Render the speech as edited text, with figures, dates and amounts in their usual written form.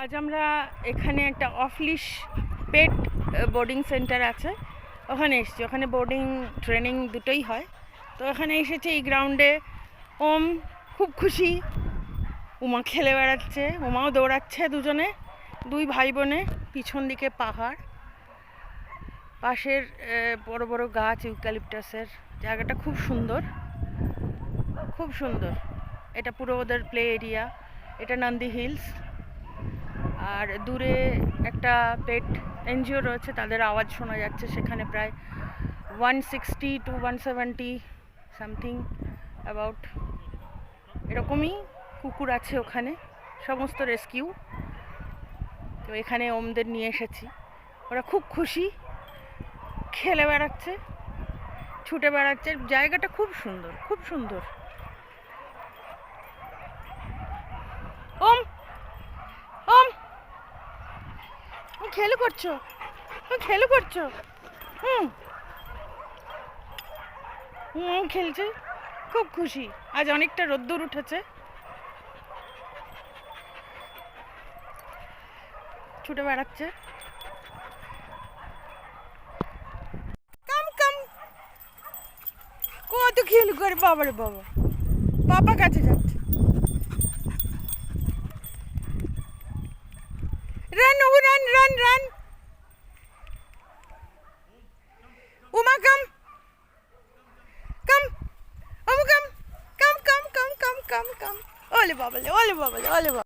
আজ আমরা এখানে একটা অফ লিশ পেট বোর্ডিং সেন্টার আছে, ওখানে এসেছি। ওখানে বোর্ডিং ট্রেনিং দুটোই হয়। তো এখানে এসেছে এই গ্রাউন্ডে। ওম খুব খুশি, উমা খেলে বেড়াচ্ছে, উমাও দৌড়াচ্ছে, দুই ভাই বোনে। পিছন দিকে পাহাড়, পাশের বড় বড় গাছ, ইউক্যালিপটাসের। জায়গাটা খুব সুন্দর, খুব সুন্দর। এটা পুরো ওদের প্লে এরিয়া। এটা নন্দী হিলস। আর দূরে একটা পেট এনজিও রয়েছে, তাদের আওয়াজ শোনা যাচ্ছে। সেখানে প্রায় 160 to 170 সামথিং অ্যাবাউট এরকমই কুকুর আছে ওখানে, সমস্ত রেস্কিউ। তো এখানে ওমদের নিয়ে এসেছি। ওরা খুব খুশি, খেলে বেড়াচ্ছে, ছুটে বেড়াচ্ছে। জায়গাটা খুব সুন্দর, খুব সুন্দর। ওম ওম খেলে করছো, খেলে করছো। হুম হুম খেলছে, খুব খুশি। আজ অনেকটা রোদ্দুর উঠেছে, ছুটে বেড়াচ্ছে। কাম কাম কত খেল করে, বাবারে বাবা, পাপা কাছে যাচ্ছে। রান ও রান রান রান। উমা কাম কাম, ওম কাম কাম কাম কাম কাম কাম কাম। ওলে বাবালে, ওলে বাবালে, ওলে বাবা।